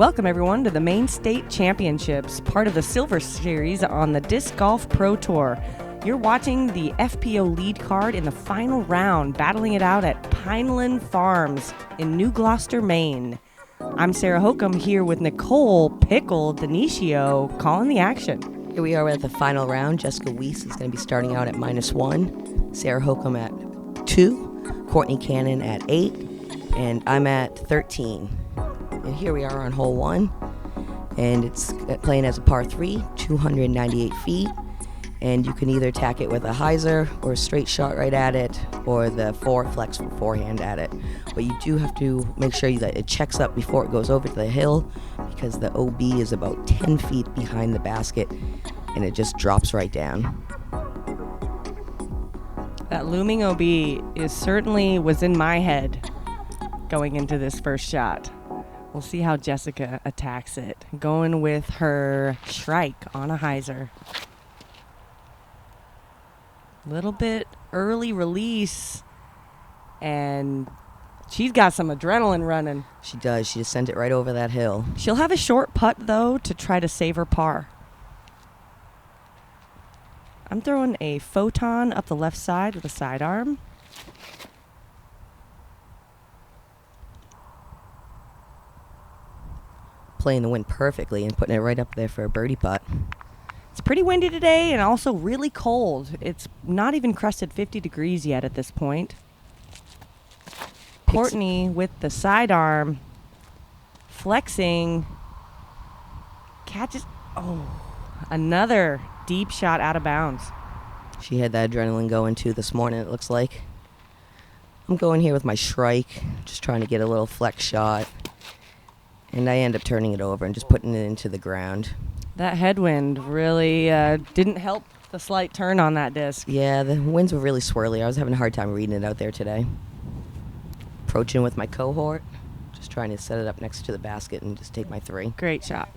Welcome everyone to the Maine State Championships, part of the Silver Series on the Disc Golf Pro Tour. You're watching the FPO lead card in the final round, battling it out at Pineland Farms in New Gloucester, Maine. I'm Sarah Hokom here with Nicole Dionisio calling the action. Here we are at the final round. Jessica Weese is going to be starting out at -1, Sarah Hokom at 2, Courtney Cannon at 8, and I'm at 13. And here we are on hole 1, and it's playing as a par 3, 298 feet, and you can either tack it with a hyzer or a straight shot right at it, or the flex forehand at it. But you do have to make sure that it checks up before it goes over to the hill, because the OB is about 10 feet behind the basket, and it just drops right down. That looming OB was in my head going into this first shot. We'll see how Jessica attacks it. Going with her Shrike on a hyzer. Little bit early release, and she's got some adrenaline running. She does. She just sent it right over that hill. She'll have a short putt, though, to try to save her par. I'm throwing a photon up the left side with a sidearm. Playing the wind perfectly and putting it right up there for a birdie putt. It's pretty windy today and also really cold. It's not even crested 50 degrees yet at this point. Courtney with the sidearm, flexing, catches. Oh, another deep shot out of bounds. She had that adrenaline going too this morning, it looks like. I'm going here with my Shrike, just trying to get a little flex shot. And I end up turning it over and just putting it into the ground. That headwind really didn't help the slight turn on that disc. Yeah, the winds were really swirly. I was having a hard time reading it out there today. Approaching with my cohort, just trying to set it up next to the basket and just take my 3. Great shot.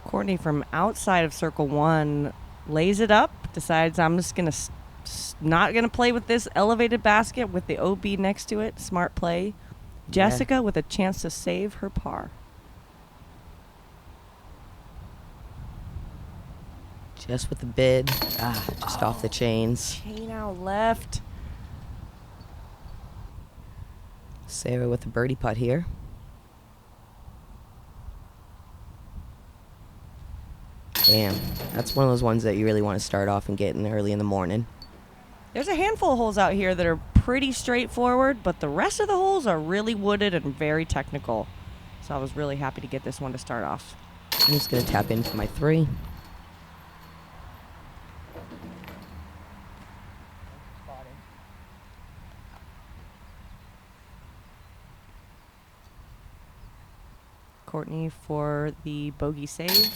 Courtney from outside of circle 1 lays it up, decides I'm just going to not going to play with this elevated basket with the OB next to it. Smart play. Jessica with a chance to save her par. Just with the bid. Just off the chains. Chain out left. Sarah with the birdie putt here. Damn. That's one of those ones that you really want to start off and get in early in the morning. There's a handful of holes out here that are pretty straightforward, but the rest of the holes are really wooded and very technical. So I was really happy to get this one to start off. I'm just going to tap into my 3. Courtney for the bogey save.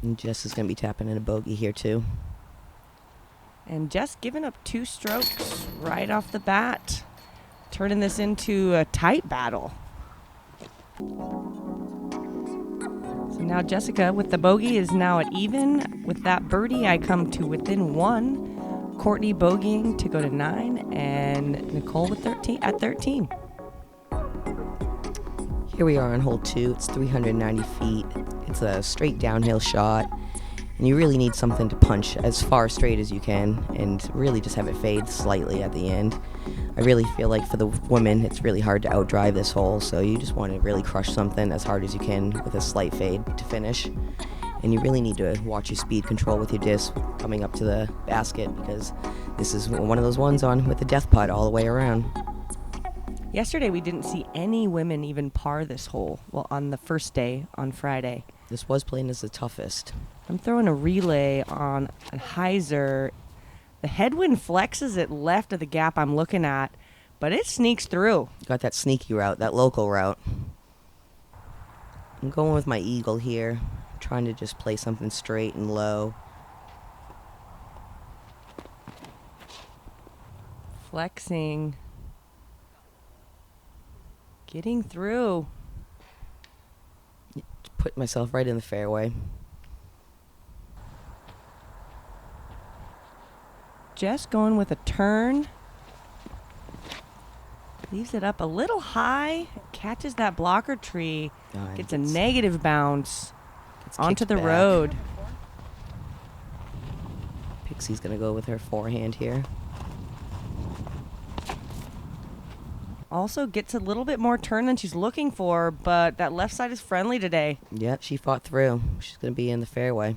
And Jess is going to be tapping in a bogey here too. And Jess giving up 2 strokes right off the bat, turning this into a tight battle. So now Jessica with the bogey is now at even. With that birdie, I come to within 1. Courtney bogeying to go to 9, and Nicole with 13. Here we are on hole 2. It's 390 feet. It's a straight downhill shot, and you really need something to punch as far straight as you can and really just have it fade slightly at the end. I really feel like for the women, it's really hard to outdrive this hole, so you just want to really crush something as hard as you can with a slight fade to finish. And you really need to watch your speed control with your disc coming up to the basket, because this is one of those ones on with the death putt all the way around. Yesterday, we didn't see any women even par this hole. Well, on the first day, on Friday. This was playing as the toughest. I'm throwing a relay on a hyzer. The headwind flexes it left of the gap I'm looking at, but it sneaks through. Got that sneaky route, that local route. I'm going with my eagle here, trying to just play something straight and low. Flexing. Getting through. Put myself right in the fairway. Jess going with a turn. Leaves it up a little high. Catches that blocker tree. Gets a negative bounce onto the road. Pixie's going to go with her forehand here. Also gets a little bit more turn than she's looking for, but that left side is friendly today. Yep, she fought through. She's going to be in the fairway.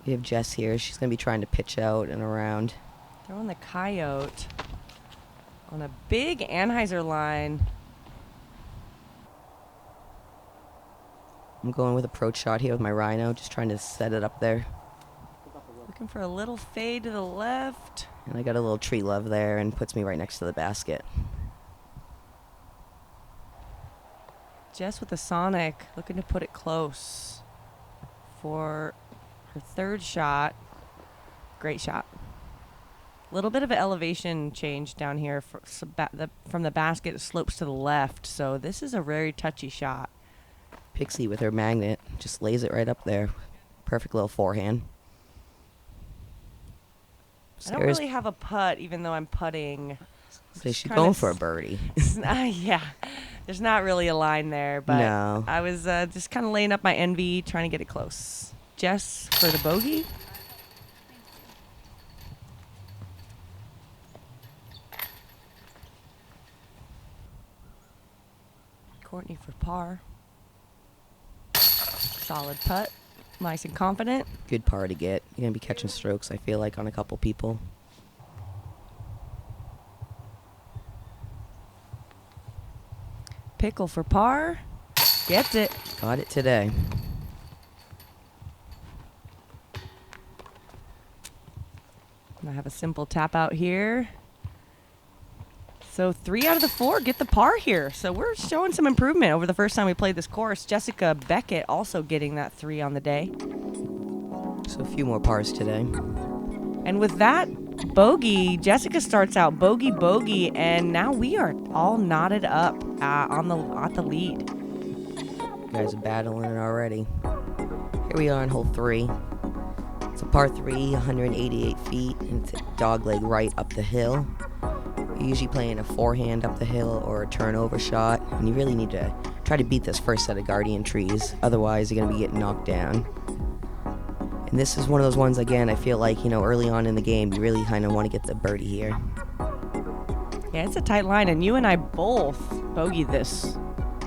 We have Jess here. She's going to be trying to pitch out and around. Throwing the coyote on a big Anheuser line. I'm going with approach shot here with my Rhino, just trying to set it up there. Looking for a little fade to the left. And I got a little tree love there and puts me right next to the basket. Jess with the Sonic, looking to put it close for her third shot. Great shot. A little bit of an elevation change down here from the basket. It slopes to the left, so this is a very touchy shot. Pixie with her magnet just lays it right up there. Perfect little forehand. I don't really have a putt, even though I'm putting. So she's going for a birdie. Yeah, there's not really a line there, but no. I was just kind of laying up my NV, trying to get it close. Jess for the bogey. Courtney for par. Solid putt. Nice and confident. Good par to get. You're going to be catching strokes, I feel like, on a couple people. Pickle for par. Gets it. Got it today. I have a simple tap out here. So 3 out of the 4 get the par here. So we're showing some improvement over the first time we played this course. Jessica Beckett also getting that 3 on the day. So a few more pars today. And with that bogey, Jessica starts out bogey, and now we are all knotted up at the lead. You guys are battling it already. Here we are on hole 3. It's a par 3, 188 feet, and it's a dogleg right up the hill. You're usually playing a forehand up the hill or a turnover shot, and you really need to try to beat this first set of guardian trees. Otherwise, you're going to be getting knocked down. And this is one of those ones, again, I feel like, early on in the game, you really kind of want to get the birdie here. Yeah, it's a tight line, and you and I both bogeyed this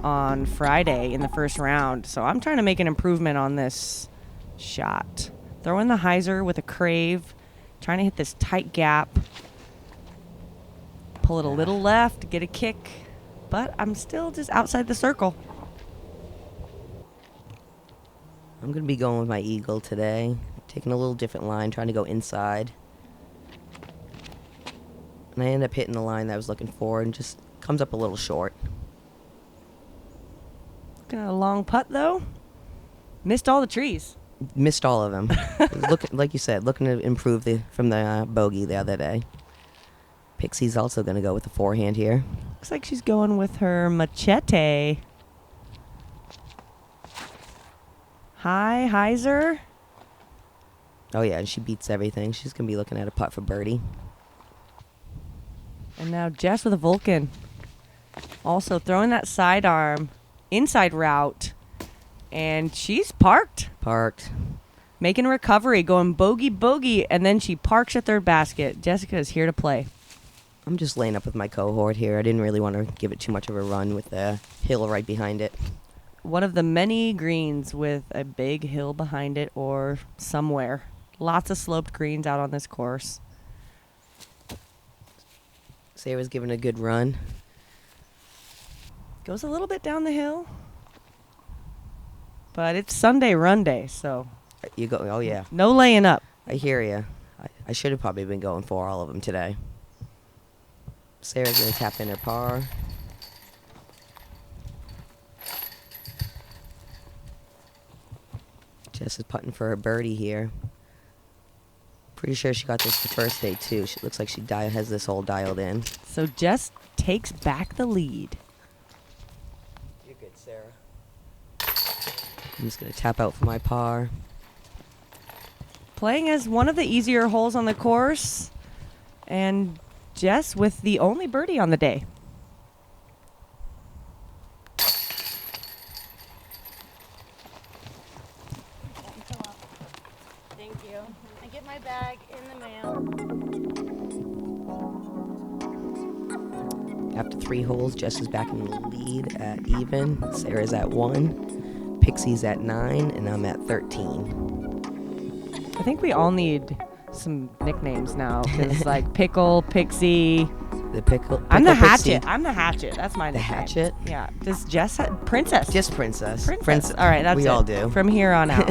on Friday in the first round, so I'm trying to make an improvement on this shot. Throw in the hyzer with a crave, trying to hit this tight gap. Pull it a little left, get a kick, but I'm still just outside the circle. I'm going to be going with my eagle today. Taking a little different line, trying to go inside. And I end up hitting the line that I was looking for and just comes up a little short. Looking at a long putt, though. Missed all the trees. Missed all of them. Like you said, looking to improve from the bogey the other day. Pixie's also going to go with the forehand here. Looks like she's going with her machete. High hyzer. Oh, yeah, and she beats everything. She's going to be looking at a putt for birdie. And now Jess with a Vulcan. Also throwing that sidearm, inside route. And she's parked. Parked. Making a recovery, going bogey, and then she parks at third basket. Jessica is here to play. I'm just laying up with my cohort here. I didn't really want to give it too much of a run with the hill right behind it. One of the many greens with a big hill behind it or somewhere. Lots of sloped greens out on this course. Sarah's giving a good run. Goes a little bit down the hill. But it's Sunday run day, so. You go. Oh, yeah. No laying up. I hear you. I should have probably been going for all of them today. Sarah's going to tap in her par. Jess is putting for her birdie here. Pretty sure she got this the first day, too. She looks like she has this all dialed in. So Jess takes back the lead. You're good, Sarah. I'm just going to tap out for my par. playing as one of the easier holes on the course. And Jess with the only birdie on the day. Thank you. I get my bag in the mail. After 3 holes, Jess is back in the lead at even. Sarah's at 1. Pixie's at 9, and I'm at 13. I think we all need some nicknames now. Because like Pickle, Pixie. The pickle. I'm the Pixie. Hatchet. I'm the Hatchet. That's my nickname. Hatchet? Yeah. Does Jess Princess? Just Princess. Princess. All right, that's we it. all do. From here on out,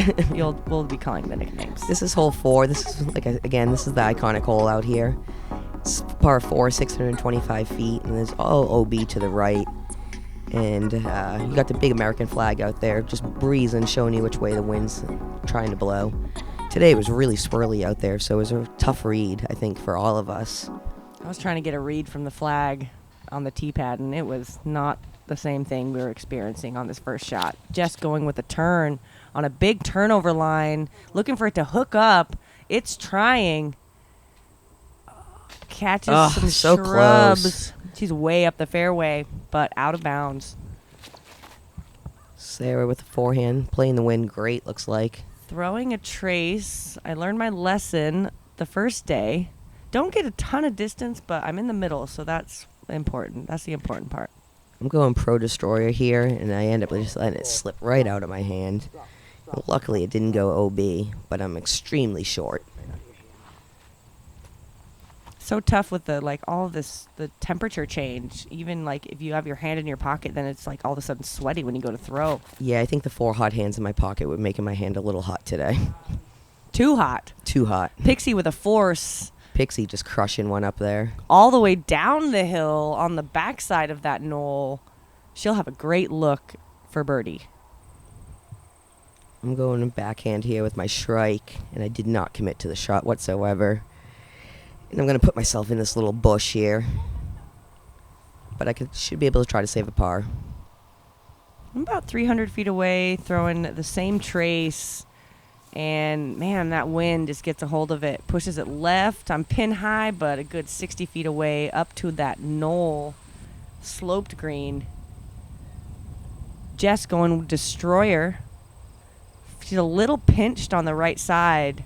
we'll be calling the nicknames. This is hole 4. This is again, this is the iconic hole out here. It's par 4, 625 feet, and there's all OB to the right. And you got the big American flag out there, just breezing, showing you which way the wind's trying to blow. Today it was really swirly out there, so it was a tough read, I think, for all of us. I was trying to get a read from the flag on the tee pad, and it was not the same thing we were experiencing on this first shot. Jess going with a turn on a big turnover line, looking for it to hook up. It's trying. Catches some so shrubs. close. She's way up the fairway, but out of bounds. Sarah with the forehand, playing the wind great, looks like. Throwing a trace. I learned my lesson the first day. Don't get a ton of distance, but I'm in the middle, so that's important. That's the important part. I'm going Pro Destroyer here, and I end up just letting it slip right out of my hand. Luckily, it didn't go OB, but I'm extremely short. So tough with the all of this, the temperature change. Even like if you have your hand in your pocket, then it's like all of a sudden sweaty when you go to throw. Yeah, I think the 4 hot hands in my pocket were making my hand a little hot today. Too hot. Too hot. Pixie with a force. Pixie just crushing one up there. All the way down the hill on the backside of that knoll. She'll have a great look for birdie. I'm going backhand here with my shrike, and I did not commit to the shot whatsoever. And I'm going to put myself in this little bush here. But I should be able to try to save a par. I'm about 300 feet away, throwing the same trace. And, man, that wind just gets a hold of it. Pushes it left. I'm pin high, but a good 60 feet away up to that knoll. Sloped green. Jess going Destroyer. She's a little pinched on the right side.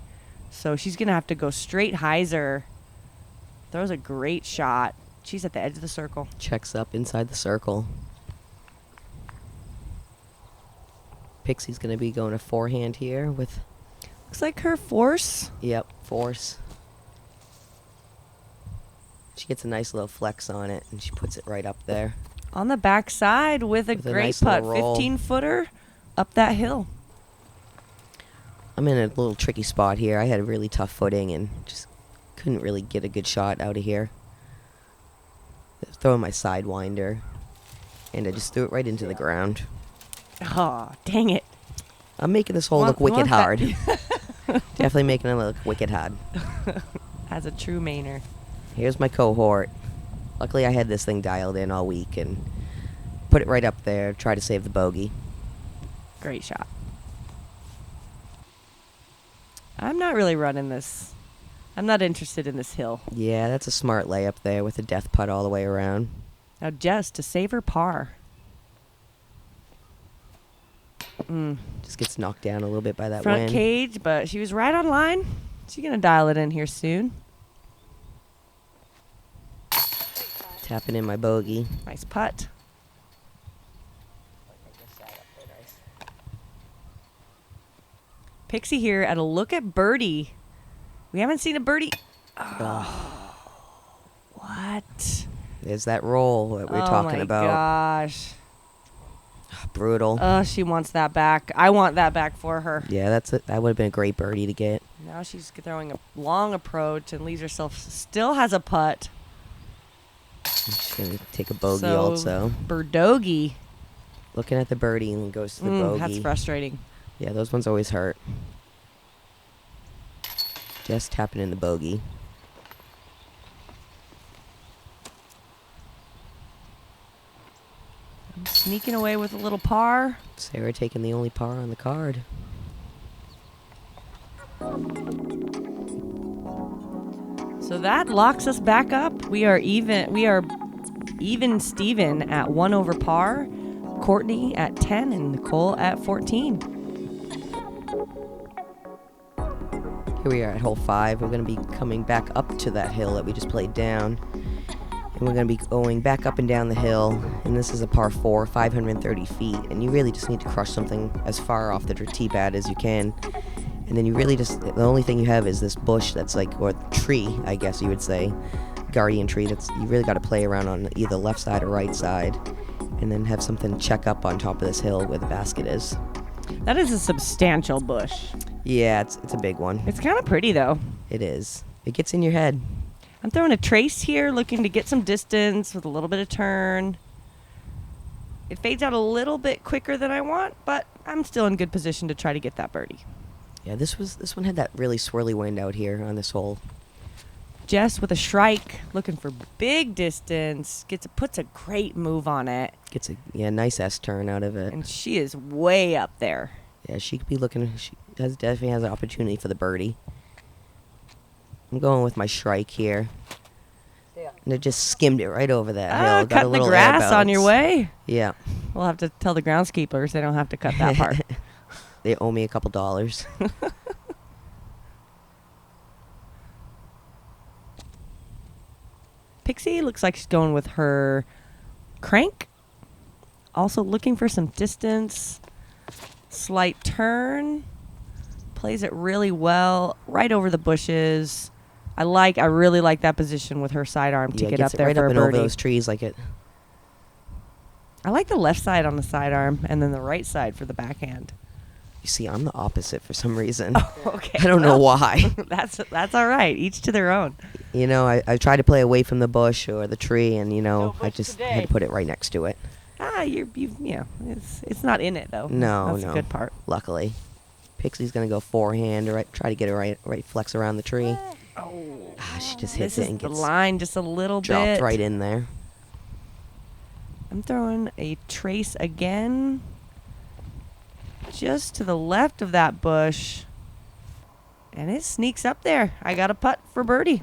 So she's going to have to go straight hyzer. Throws a great shot. She's at the edge of the circle. Checks up inside the circle. Pixie's going to be going a forehand here with... Looks like her force. Yep, force. She gets a nice little flex on it, and she puts it right up there. On the backside with a great nice putt. little roll. 15-footer up that hill. I'm in a little tricky spot here. I had a really tough footing and just couldn't really get a good shot out of here. Throwing my sidewinder, and I just threw it right into the ground. Oh, dang it. I'm making this hole look wicked hard. Definitely making it look wicked hard. As a true Mainer. Here's my cohort. Luckily, I had this thing dialed in all week and put it right up there, try to save the bogey. Great shot. I'm not really running this. I'm not interested in this hill. Yeah, that's a smart layup there with a death putt all the way around. Now, Jess, to save her par. Just gets knocked down a little bit by that Front wind. cage, but she was right on line. She's going to dial it in here soon. Tapping in my bogey. Nice putt. Pixie here at a look at birdie. We haven't seen a birdie. Oh. What? There's that roll that we were talking about. Oh, my gosh. Brutal. She wants that back. I want that back for her. Yeah, that's it. That would have been a great birdie to get. Now she's throwing a long approach and leaves herself, still has a putt. She's going to take a bogey So, also. Birdogie. Looking at the birdie and goes to the bogey. That's frustrating. Yeah, those ones always hurt. Just tapping in the bogey. I'm sneaking away with a little par. Sarah taking the only par on the card. that locks us back up. We are even Steven at 1 over par, Courtney at 10, and Nicole at 14. Here we are at hole 5. We're going to be coming back up to that hill that we just played down. And we're going to be going back up and down the hill. And this is a par 4, 530 feet. And you really just need to crush something as far off the tee pad as you can. And then you really just, the only thing you have is this bush that's like, or tree, I guess you would say, guardian tree. That's, you really got to play around on either left side or right side. And then have something check up on top of this hill where the basket is. That is a substantial bush. Yeah, it's a big one. It's kind of pretty, though. It is. It gets in your head. I'm throwing a trace here, looking to get some distance with a little bit of turn. It fades out a little bit quicker than I want, but I'm still in good position to try to get that birdie. Yeah, this one had that really swirly wind out here on this hole. Jess with a shrike, looking for big distance, puts a great move on it. Gets a nice S turn out of it. And she is way up there. Yeah, she could be looking. She definitely has an opportunity for the birdie. I'm going with my shrike here. Yeah. And it just skimmed it right over that hill. Got a Cutting the little air grass on your bounce. way. Yeah. We'll have to tell the groundskeepers they don't have to cut that part. They owe me a couple dollars. Pixie looks like she's going with her crank. Also looking for some distance. Slight turn. Plays it really well. Right over the bushes. I really like that position with her sidearm to get up there right for up a and over birdie. those trees like it. I like the left side on the sidearm and then the right side for the backhand. You see, I'm the opposite for some reason. Oh, okay. I don't know why. That's all right. Each to their own. You know, I try to play away from the bush or the tree, and No I bush just today. had to put it right next to it. It's not in it though. No, That's no. the good part. Luckily, Pixie's gonna go forehand, or try to get it right flex around the tree. Oh, She just hits this it and is the gets line just a little dropped bit. right in there. I'm throwing a trace again. Just to the left of that bush. And it sneaks up there. I got a putt for birdie.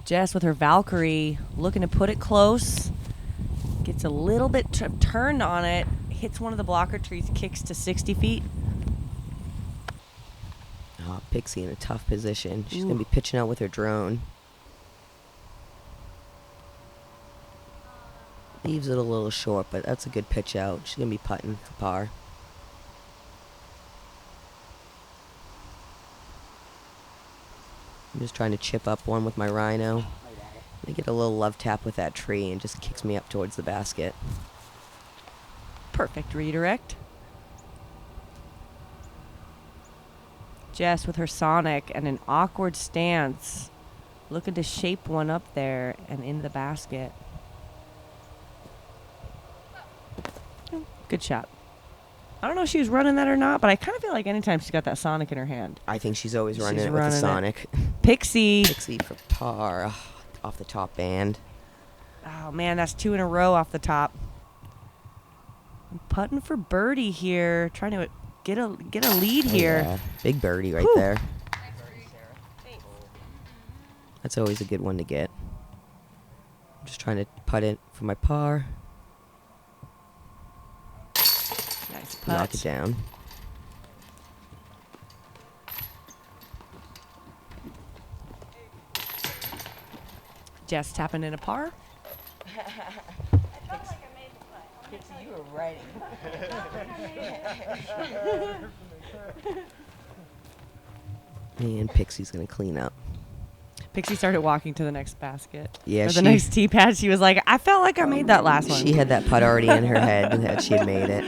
Jess with her Valkyrie looking to put it close. Gets a little bit turned on it. Hits one of the blocker trees, kicks to 60 feet. Oh, Pixie in a tough position. She's gonna be pitching out with her drone. Leaves it a little short, but that's a good pitch out. She's gonna be putting for par. I'm just trying to chip up one with my rhino. I get a little love tap with that tree and just kicks me up towards the basket. Perfect redirect. Jess with her Sonic and an awkward stance. Looking to shape one up there and in the basket. Good shot. I don't know if she was running that or not, but I kind of feel like anytime she's got that Sonic in her hand. I think she's always She's running it with running the it. Sonic. Pixie. Pixie for par. Off the top band. Oh, man, that's 2 in a row off the top. I'm putting for birdie here. Trying to get a lead here. Yeah. Big birdie right Whew. there. That's always a good one to get. I'm just trying to putt it for my par. Nice putt. Knock it down. Jess tapping in a par. You were ready. And Pixie's gonna clean up. Pixie started walking to the next basket. Yeah, or the she- next tee pad. She was like, I felt like I made that last one. She had that putt already in her head that she had made it.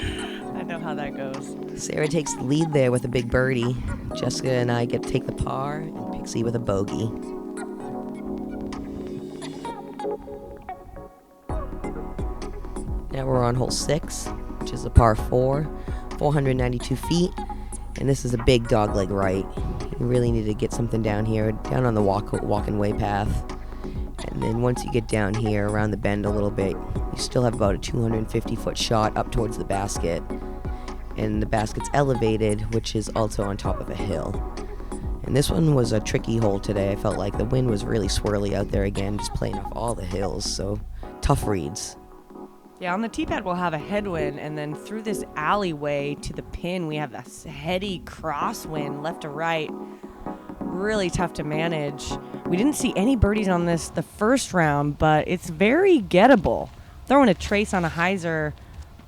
I know how that goes. Sarah takes the lead there with a big birdie. Jessica and I get to take the par, and Pixie with a bogey. Now we're on hole 6, which is a par 4, 492 feet, and this is a big dogleg right. You really need to get something down here, down on the walk-and-way path, And then once you get down here around the bend a little bit, you still have about a 250-foot shot up towards the basket. And the basket's elevated, which is also on top of a hill. And this one was a tricky hole today. I felt like the wind was really swirly out there again, just playing off all the hills, so tough reads. Yeah, on the tee pad we'll have a headwind, and then through this alleyway to the pin we have this heady crosswind left to right. Really tough to manage. We didn't see any birdies on this the first round, but it's very gettable. Throwing a trace on a hyzer.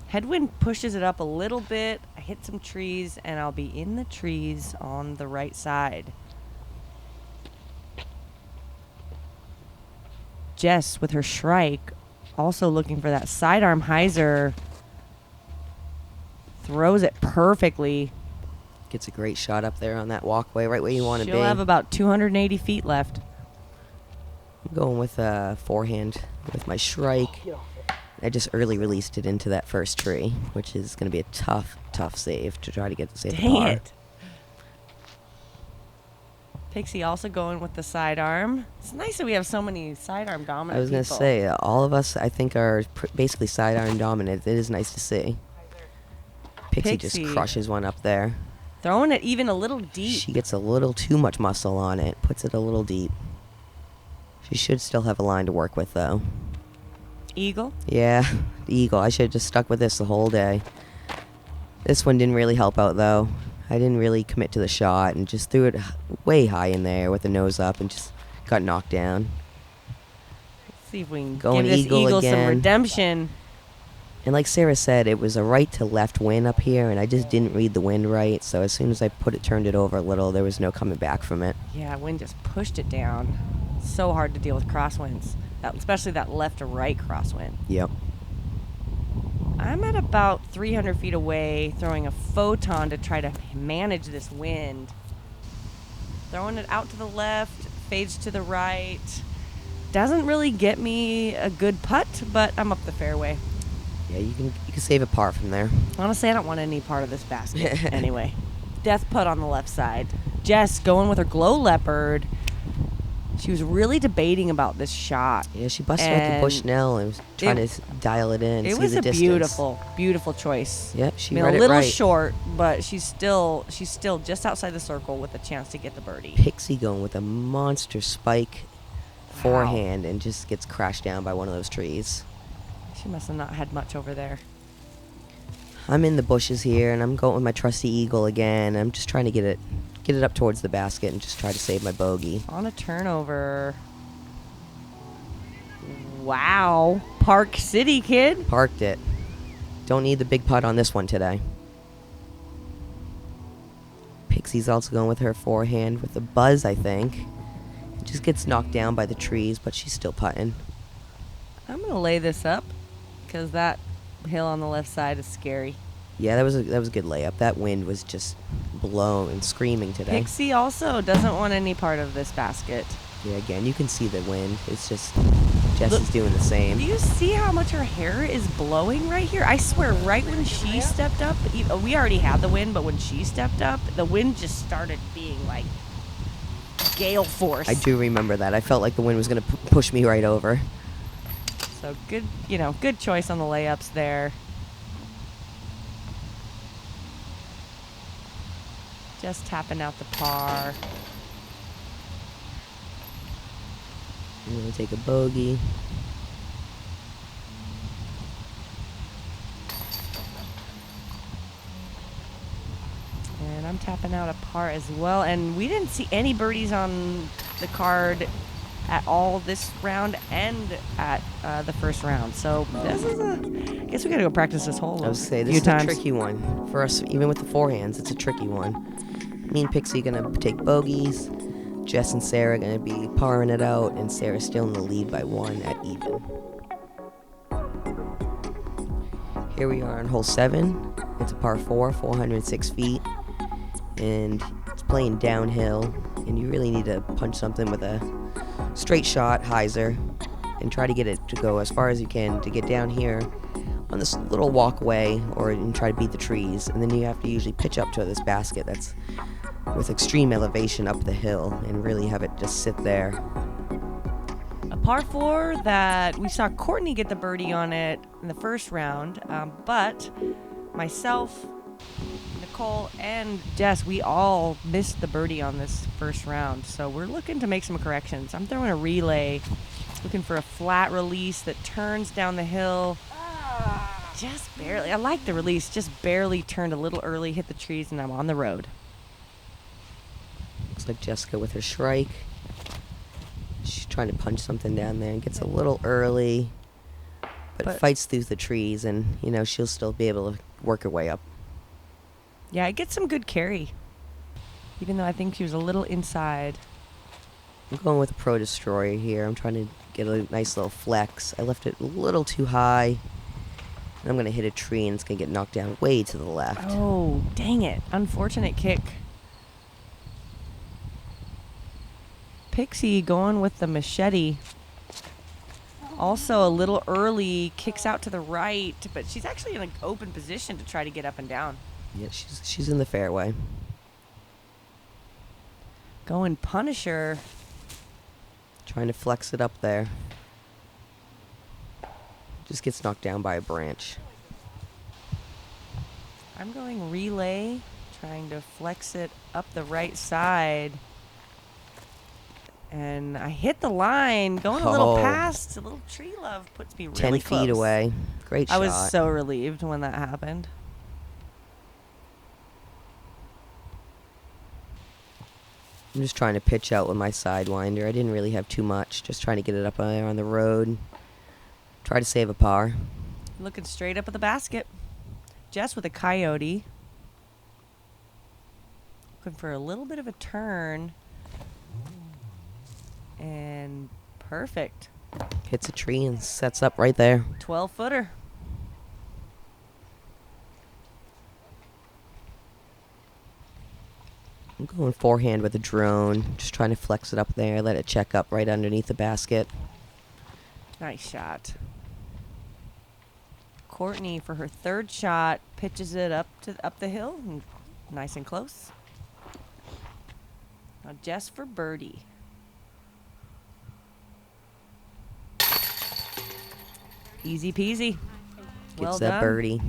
Headwind pushes it up a little bit. I hit some trees, and I'll be in the trees on the right side. Jess with her Shrike, also looking for that sidearm hyzer. Throws it perfectly. Gets a great shot up there on that walkway, right where you want to be. She'll have about 280 feet left. I'm going with a forehand with my Shrike. I just early released it into that first tree, which is going to be a tough save to try to get the safe Dang par. it. Pixie also going with the sidearm. It's nice that we have so many sidearm dominant I was going to people. say, all of us, I think, are basically sidearm dominant. It is nice to see. Pixie just crushes one up there. Throwing it even a little deep. She gets a little too much muscle on it, puts it a little deep. She should still have a line to work with, though. Eagle? Yeah, the eagle. I should have just stuck with this the whole day. This one didn't really help out, though. I didn't really commit to the shot and just threw it way high in there with the nose up and just got knocked down. Let's see if we can Going give this eagle eagle some again. redemption. And like Sarah said, it was a right to left wind up here, and I just didn't read the wind right. So as soon as I turned it over a little, there was no coming back from it. Yeah, wind just pushed it down. So hard to deal with crosswinds, especially that left to right crosswind. Yep. I'm at about 300 feet away, throwing a photon to try to manage this wind. Throwing it out to the left, fades to the right. Doesn't really get me a good putt, but I'm up the fairway. Yeah, you can save a par from there. Honestly, I don't want any part of this basket anyway. Death putt on the left side. Jess going with her glow leopard. She was really debating about this shot. Yeah, she busted out the Bushnell and was trying to dial it in. It see was the a distance. beautiful choice. Yep, she I mean, read a it little right. short, but she's still just outside the circle with a chance to get the birdie. Pixie going with a monster spike forehand and just gets crashed down by one of those trees. She must have not had much over there. I'm in the bushes here, and I'm going with my trusty eagle again. I'm just trying to get it up towards the basket and just try to save my bogey. On a turnover. Wow. Park City, kid. Parked it. Don't need the big putt on this one today. Pixie's also going with her forehand with a buzz, I think. It just gets knocked down by the trees, but she's still putting. I'm going to lay this up because that hill on the left side is scary. Yeah, that was a good layup. That wind was just blowing and screaming today. Pixie also doesn't want any part of this basket. Yeah, again, you can see the wind. It's just Jess is doing the same. Do you see how much her hair is blowing right here? I swear, right when she stepped up, we already had the wind, but when she stepped up, the wind just started being like gale force. I do remember that. I felt like the wind was going to push me right over. So good choice on the layups there. Just tapping out the par. I'm going to take a bogey. And I'm tapping out a par as well. And we didn't see any birdies on the card at all this round and at the first round. So this is I guess we got to go practice this hole I was say this is a tricky one for us. Even with the forehands, it's a tricky one. Me and Pixie gonna take bogeys. Jess and Sarah gonna be parring it out, and Sarah's still in the lead by 1 at even. Here we are on hole 7. It's a par 4, 406 feet, and it's playing downhill. And you really need to punch something with a straight shot hyzer, and try to get it to go as far as you can to get down here on this little walkway, and try to beat the trees. And then you have to usually pitch up to this basket that's with extreme elevation up the hill and really have it just sit there. A par 4 that we saw Courtney get the birdie on it in the first round, but myself, Nicole, and Jess, we all missed the birdie on this first round, so we're looking to make some corrections. I'm throwing a relay, looking for a flat release that turns down the hill. Just barely. I like the release, just barely turned a little early, hit the trees, and I'm on the road. Looks like Jessica with her shrike. She's trying to punch something down there and gets a little early, but fights through the trees, and, you know, she'll still be able to work her way up. Yeah, I get some good carry, even though I think she was a little inside. I'm going with a Pro Destroyer here. I'm trying to get a nice little flex. I left it a little too high. And I'm going to hit a tree, and it's going to get knocked down way to the left. Oh, dang it. Unfortunate kick. Pixie going with the machete. Also a little early, kicks out to the right, but she's actually in an open position to try to get up and down. Yeah, she's in the fairway. Going Punisher. Trying to flex it up there. Just gets knocked down by a branch. I'm going relay, trying to flex it up the right side. And I hit the line, going a little past. A little tree love puts me really 10 close. feet away. Great shot. I was so relieved when that happened. I'm just trying to pitch out with my Sidewinder. I didn't really have too much. Just trying to get it up there on the road. Try to save a par. Looking straight up at the basket. Jess with a coyote. Looking for a little bit of a turn. And perfect. Hits a tree and sets up right there. 12-footer. I'm going forehand with a drone. Just trying to flex it up there. Let it check up right underneath the basket. Nice shot. Courtney for her third shot pitches it up the hill, and nice and close. Now Jess for birdie. Easy peasy. Well Gets that done. birdie.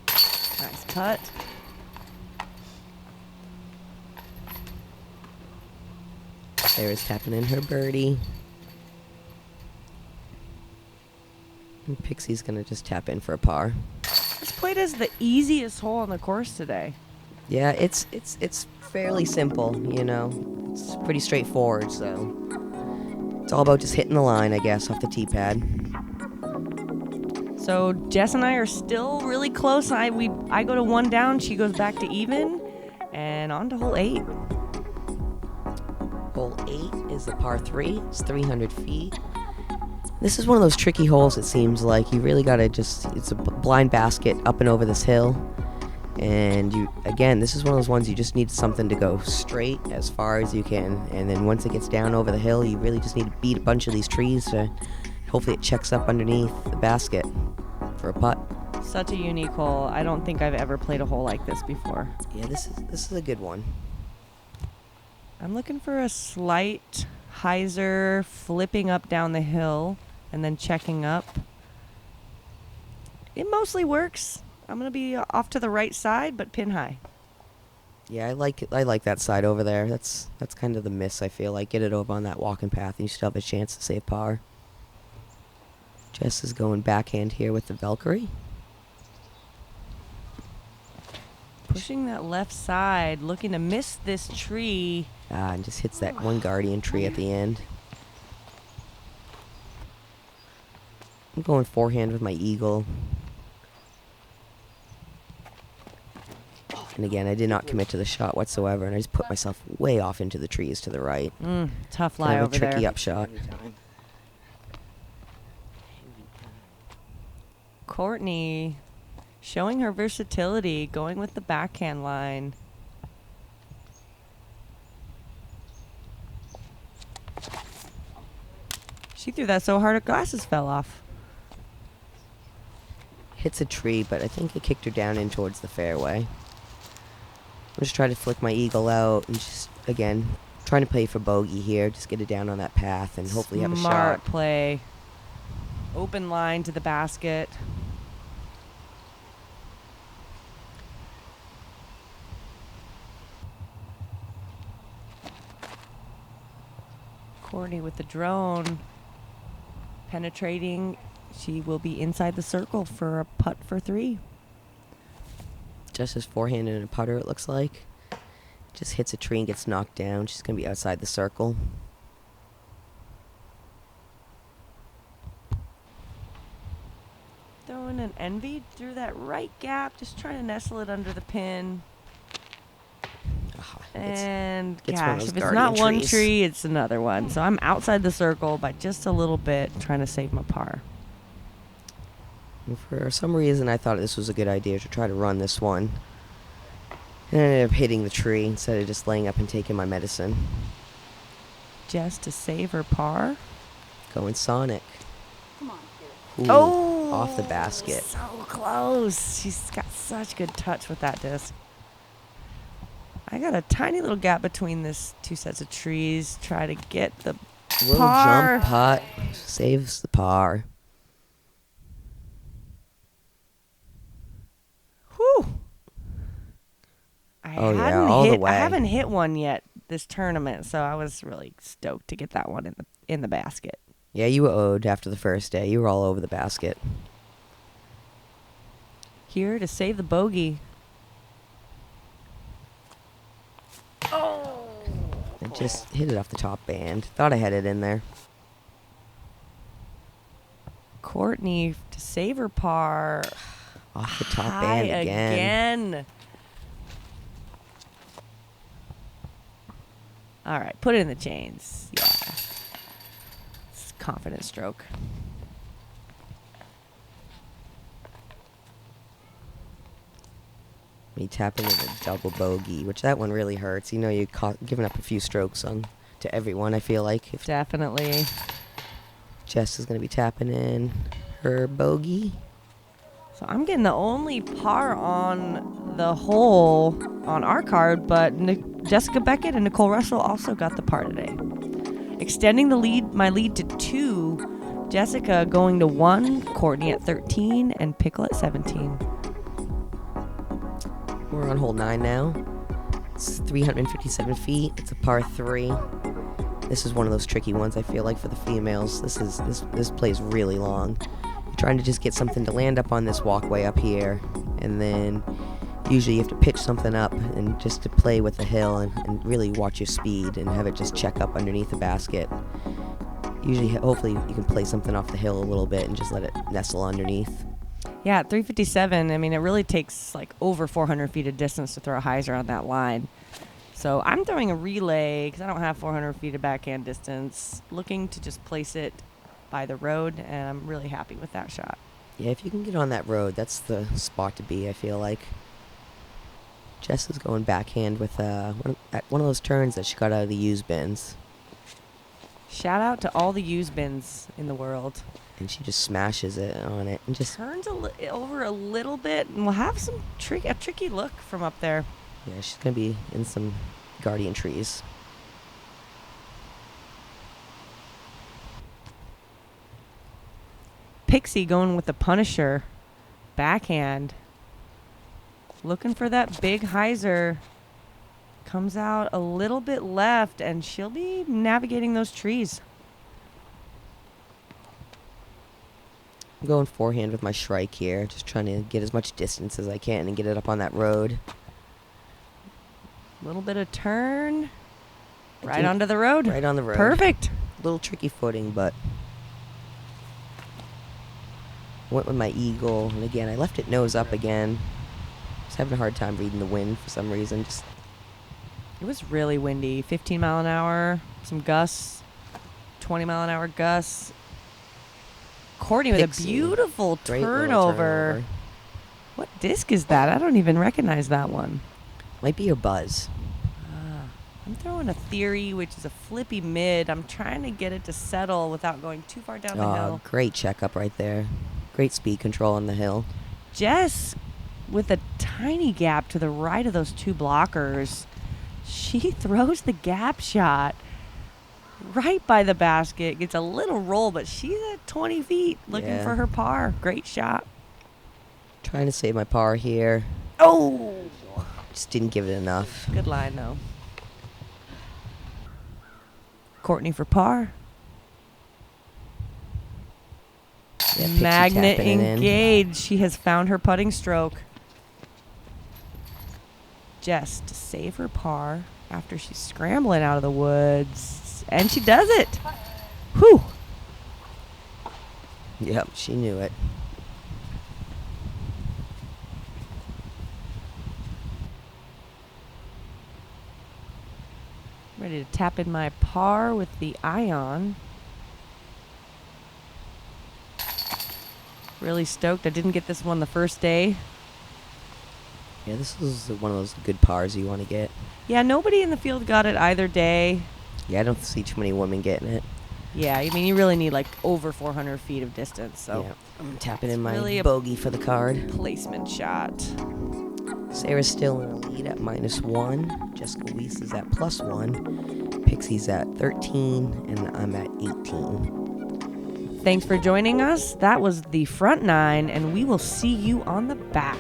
Nice putt. Sarah's tapping in her birdie. And Pixie's going to just tap in for a par. This played as the easiest hole on the course today. Yeah, it's fairly simple, you know. It's pretty straightforward, so it's all about just hitting the line, I guess, off the tee pad. So Jess and I are still really close. I go to 1 down, she goes back to even, and on to hole 8. Hole 8 is the par 3. It's 300 feet. This is one of those tricky holes, it seems like. You really got to it's a blind basket up and over this hill. And this is one of those ones you just need something to go straight as far as you can. And then once it gets down over the hill, you really just need to beat a bunch of these trees to hopefully it checks up underneath the basket for a putt. Such a unique hole. I don't think I've ever played a hole like this before. Yeah, this is a good one. I'm looking for a slight hyzer, flipping up down the hill and then checking up. It mostly works. I'm going to be off to the right side, but pin high. Yeah, I like it. I like that side over there. That's kind of the miss, I feel like. Get it over on that walking path, and you still have a chance to save par. Jess is going backhand here with the Valkyrie. Pushing that left side, looking to miss this tree. And just hits that one guardian tree at the end. I'm going forehand with my eagle. And again, I did not commit to the shot whatsoever, and I just put myself way off into the trees to the right. Tough lie over there. Tricky upshot. Courtney showing her versatility, going with the backhand line. She threw that so hard her glasses fell off. Hits a tree, but I think it kicked her down in towards the fairway. I'm just trying to flick my eagle out and just, again, trying to play for bogey here. Just get it down on that path and hopefully have a shot. Smart play. Open line to the basket. Courtney with the drone. Penetrating. She will be inside the circle for a putt for 3. Just his forehand and a putter, it looks like. Just hits a tree and gets knocked down. She's going to be outside the circle. Throwing an envy through that right gap. Just trying to nestle it under the pin. And gosh, if it's not one tree, it's another one. So I'm outside the circle by just a little bit, trying to save my par. And for some reason, I thought this was a good idea to try to run this one. And I ended up hitting the tree instead of just laying up and taking my medicine. Just to save her par. Going Sonic. Come on, Ooh, Oh! Off the basket. So close. She's got such good touch with that disc. I got a tiny little gap between this 2 sets of trees. Try to get the Little par. jump putt saves the par. Whew. All the way. I haven't hit one yet this tournament, so I was really stoked to get that one in the basket. Yeah, you were owed after the first day. You were all over the basket. Here to save the bogey. I just hit it off the top band. Thought I had it in there. Courtney to save her par. Off the top High band again. All right, put it in the chains. Yeah. It's a confident stroke. Me tapping with a double bogey, which that one really hurts. You know, you're giving up a few strokes on to everyone, I feel like. If Definitely. Jess is going to be tapping in her bogey. So I'm getting the only par on the hole on our card, but Jessica Beckett and Nicole Russell also got the par today. Extending my lead to 2. Jessica going to 1, Courtney at 13, and Pickle at 17. We're on hole 9 now. It's 357 feet. It's a par 3. This is one of those tricky ones, I feel like, for the females. This plays really long. You're trying to just get something to land up on this walkway up here, and then usually you have to pitch something up and just to play with the hill and really watch your speed and have it just check up underneath the basket. Usually, hopefully, you can play something off the hill a little bit and just let it nestle underneath. Yeah, at 357, I mean, it really takes like over 400 feet of distance to throw a hyzer on that line. So I'm throwing a relay because I don't have 400 feet of backhand distance, looking to just place it by the road, and I'm really happy with that shot. Yeah, if you can get on that road, that's the spot to be, I feel like. Jess is going backhand with one of those turns that she got out of the used bins. Shout out to all the used bins in the world. And she just smashes it on it and just Turns over a little bit, and we'll have a tricky look from up there. yeah, she's gonna be in some guardian trees. Pixie going with the Punisher. Backhand. Looking for that big hyzer. Comes out a little bit left, and she'll be navigating those trees. I'm going forehand with my shrike here, just trying to get as much distance as I can and get it up on that road. Little bit of turn. Right onto the road. Right on the road. Perfect. Little tricky footing, but went with my eagle, and again, I left it nose up again. Just having a hard time reading the wind for some reason. It was really windy. 15 mile an hour, some gusts, 20 mile an hour gusts. Courtney with a beautiful turnover. What disc is that? I don't even recognize that one. Might be your buzz. I'm throwing a theory, which is a flippy mid. I'm trying to get it to settle without going too far down the hill. Great checkup right there. Great speed control on the hill. Jess with a tiny gap to the right of those two blockers. She throws the gap shot right by the basket. Gets a little roll, but she's at 20 feet looking for her par. Great shot. Trying to save my par here. Oh! Just didn't give it enough. Good line, though. Courtney for par. Yeah, Pixie Magnet tapping it in. engaged. She has found her putting stroke. Jess to save her par after she's scrambling out of the woods. And she does it. Whew. Yep, she knew it. Ready to tap in my par with the ion. Really stoked. I didn't get this one the first day. Yeah, this is one of those good pars you want to get. Yeah, nobody in the field got it either day. Yeah, I don't see too many women getting it. Yeah, I mean, you really need like over 400 feet of distance. So Yeah, I'm tapping in it's my really a bogey for the card. placement shot. Sarah's still in the lead at -1. Jessica Weese is at +1. Pixie's at 13, and I'm at 18. Thanks for joining us. That was the front nine, and we will see you on the back.